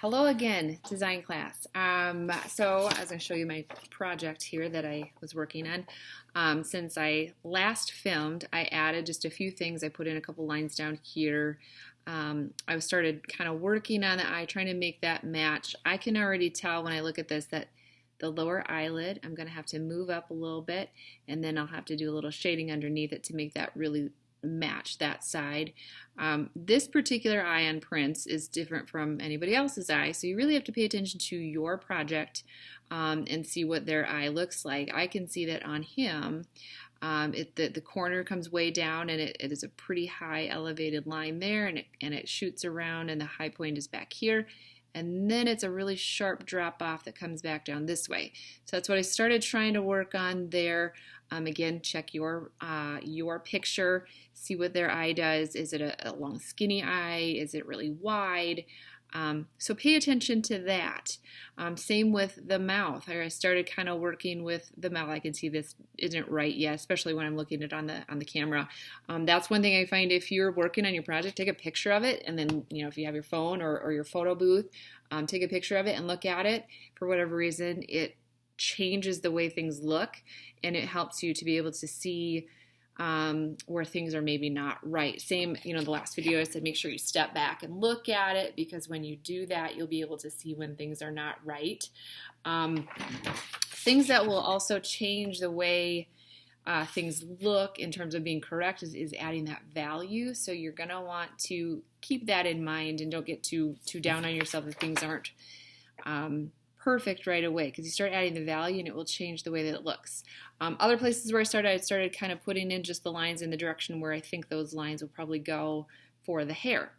Hello again, design class. So I was going to show you my project here that I was working on. Since I last filmed, I added just a few things. I put in a couple lines down here. I started kind of working on the eye, trying to make that match. I can already tell when I look at this that the lower eyelid, I'm going to have to move up a little bit, and then I'll have to do a little shading underneath it to make that really match that side. This particular eye on Prince is different from anybody else's eye, so you really have to pay attention to your project and see what their eye looks like. I can see that on him, the corner comes way down, and it is a pretty high elevated line there, and it shoots around, and the high point is back here. And then it's a really sharp drop off that comes back down this way. So that's what I started trying to work on there. Again, check your picture, see what their eye does. Is it a long skinny eye? Is it really wide? So pay attention to that. Same with the mouth. I started kind of working with the mouth. I can see this isn't right yet, especially when I'm looking at it on the camera. That's one thing I find if you're working on your project, take a picture of it, and then if you have your phone or your photo booth, take a picture of it and look at it. For whatever reason, it changes the way things look, and it helps you to be able to see where things are maybe not right. Same, the last video I said make sure you step back and look at it, because when you do that, you'll be able to see when things are not right. Things that will also change the way things look in terms of being correct is adding that value. So you're going to want to keep that in mind, and don't get too down on yourself if things aren't perfect right away, because you start adding the value and it will change the way that it looks. Other places where I started kind of putting in just the lines in the direction where I think those lines will probably go for the hair.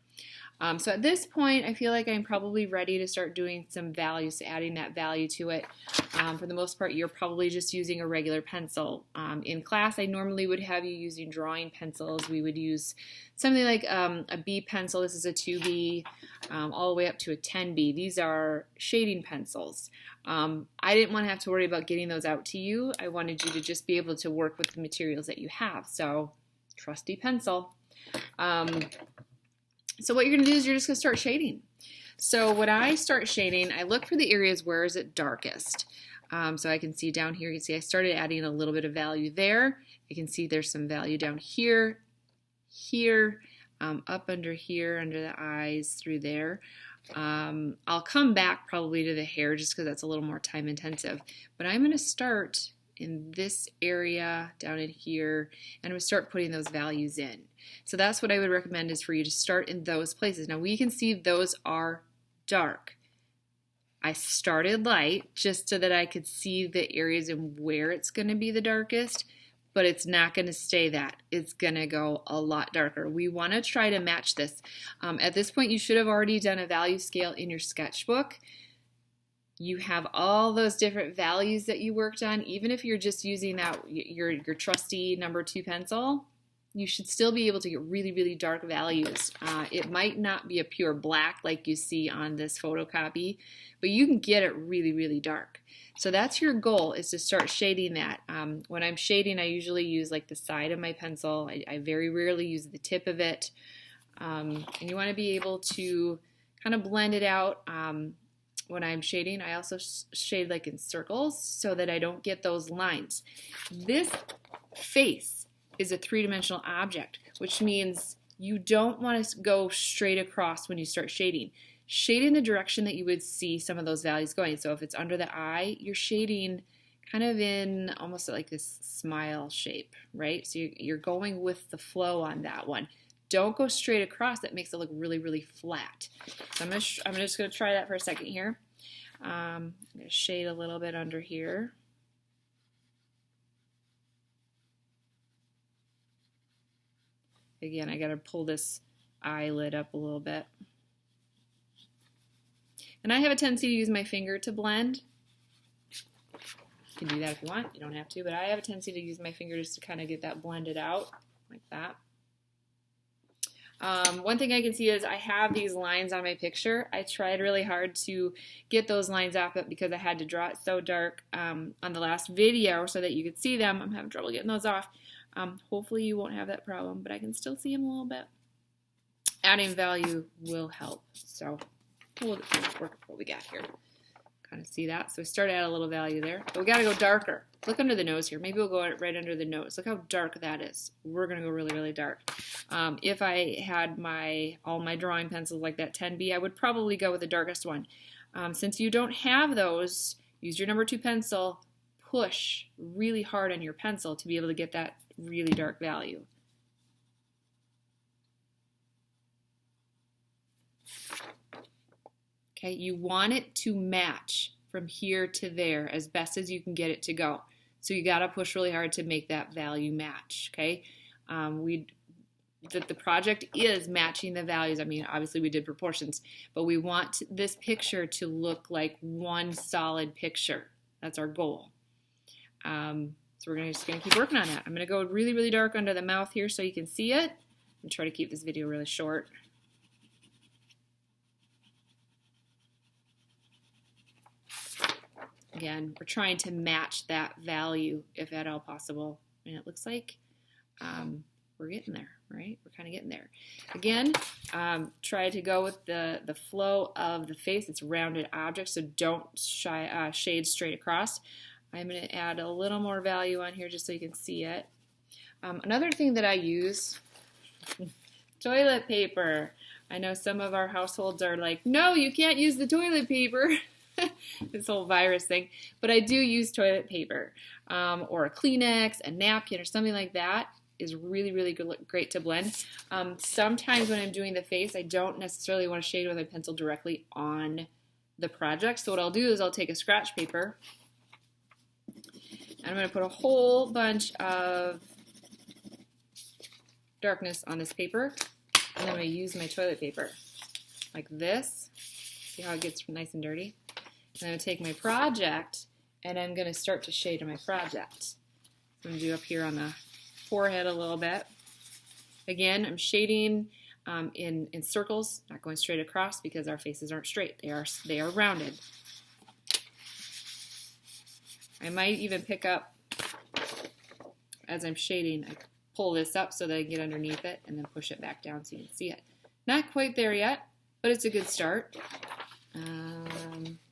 So at this point, I feel like I'm probably ready to start doing some values, adding that value to it. For the most part, you're probably just using a regular pencil. In class, I normally would have you using drawing pencils. We would use something like a B pencil. This is a 2B, all the way up to a 10B. These are shading pencils. I didn't want to have to worry about getting those out to you. I wanted you to just be able to work with the materials that you have. So, trusty pencil. So what you're going to do is you're just going to start shading. So when I start shading, I look for the areas where is it darkest. So I can see down here, you can see I started adding a little bit of value there. You can see there's some value down here, up under here, under the eyes, through there. I'll come back probably to the hair just because that's a little more time intensive. But I'm going to start in this area down in here, and I'm going to start putting those values in. So that's what I would recommend, is for you to start in those places. Now we can see those are dark. I started light just so that I could see the areas and where it's going to be the darkest, but it's not going to stay that. It's going to go a lot darker. We want to try to match this. At this point, you should have already done a value scale in your sketchbook. You have all those different values that you worked on. Even if you're just using that your trusty number 2 pencil, you should still be able to get really, really dark values. It might not be a pure black like you see on this photocopy, but you can get it really, really dark. So that's your goal, is to start shading that. When I'm shading, I usually use like the side of my pencil. I very rarely use the tip of it. And you want to be able to kind of blend it out. When I'm shading, I also shade like in circles so that I don't get those lines. This face is a 3-dimensional object, which means you don't want to go straight across when you start shading. Shade in the direction that you would see some of those values going. So if it's under the eye, you're shading kind of in almost like this smile shape, right? So you're going with the flow on that one. Don't go straight across. That makes it look really, really flat. So I'm just going to try that for a second here. I'm going to shade a little bit under here. Again, I got to pull this eyelid up a little bit. And I have a tendency to use my finger to blend. You can do that if you want. You don't have to, but I have a tendency to use my finger just to kind of get that blended out like that. One thing I can see is I have these lines on my picture. I tried really hard to get those lines off, but because I had to draw it so dark on the last video so that you could see them, I'm having trouble getting those off. Hopefully you won't have that problem, but I can still see them a little bit. Adding value will help. So We'll work with what we got here. Kind of see that. So we start at a little value there. But we got to go darker. Look under the nose here. Maybe we'll go right under the nose. Look how dark that is. We're going to go really, really dark. If I had all my drawing pencils like that 10B, I would probably go with the darkest one. Since you don't have those, use your number 2 pencil. Push really hard on your pencil to be able to get that really dark value. Okay, you want it to match from here to there as best as you can get it to go. So you got to push really hard to make that value match. Okay, the project is matching the values. I mean, obviously we did proportions, but we want this picture to look like one solid picture. That's our goal. So we're just gonna keep working on that. I'm gonna go really, really dark under the mouth here so you can see it. And try to keep this video really short. Again, we're trying to match that value if at all possible. And it looks like we're getting there, right? We're kind of getting there. Again, try to go with the flow of the face. It's a rounded object, so don't shade straight across. I'm going to add a little more value on here just so you can see it. Another thing that I use, toilet paper. I know some of our households are like, no, you can't use the toilet paper. This whole virus thing, but I do use toilet paper or a Kleenex, a napkin, or something like that is really, really great to blend. Sometimes when I'm doing the face, I don't necessarily want to shade with my pencil directly on the project. So what I'll do is I'll take a scratch paper and I'm going to put a whole bunch of darkness on this paper, and then I'm going to use my toilet paper like this. See how it gets nice and dirty? I'm going to take my project and I'm going to start to shade on my project. I'm going to do up here on the forehead a little bit. Again, I'm shading in circles, not going straight across because our faces aren't straight. They are rounded. I might even pick up, as I'm shading, I pull this up so that I can get underneath it and then push it back down so you can see it. Not quite there yet, but it's a good start.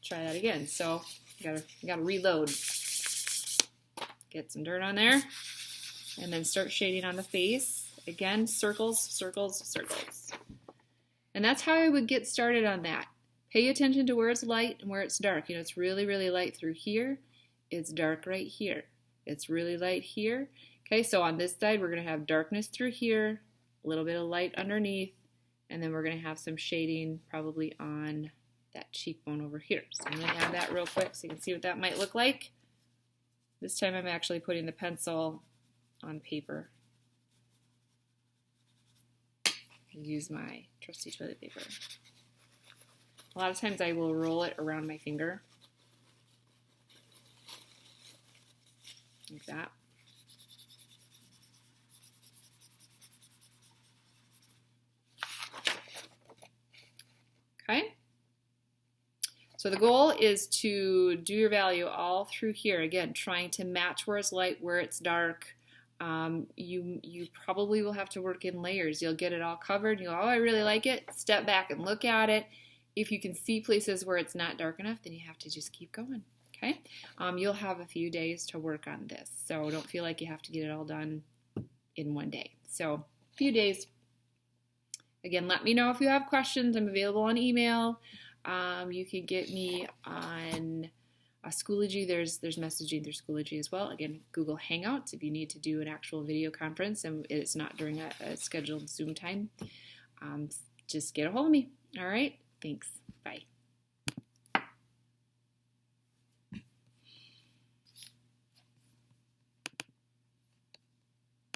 Try that again. So you gotta reload. Get some dirt on there, and then start shading on the face. Again, circles, circles, circles. And that's how I would get started on that. Pay attention to where it's light and where it's dark. You know, it's really, really light through here. It's dark right here. It's really light here. Okay, so on this side, we're gonna have darkness through here, a little bit of light underneath, and then we're gonna have some shading probably on that cheekbone over here. So I'm going to add that real quick so you can see what that might look like. This time I'm actually putting the pencil on paper. Use my trusty toilet paper. A lot of times I will roll it around my finger. Like that. Okay. So the goal is to do your value all through here. Again, trying to match where it's light, where it's dark. You probably will have to work in layers. You'll get it all covered. You go, oh, I really like it. Step back and look at it. If you can see places where it's not dark enough, then you have to just keep going. Okay? You'll have a few days to work on this. So don't feel like you have to get it all done in one day. So a few days. Again, let me know if you have questions. I'm available on email. You can get me on Schoology. There's messaging through Schoology as well. Again, Google Hangouts if you need to do an actual video conference and it's not during a scheduled Zoom time. Just get a hold of me. All right. Thanks. Bye.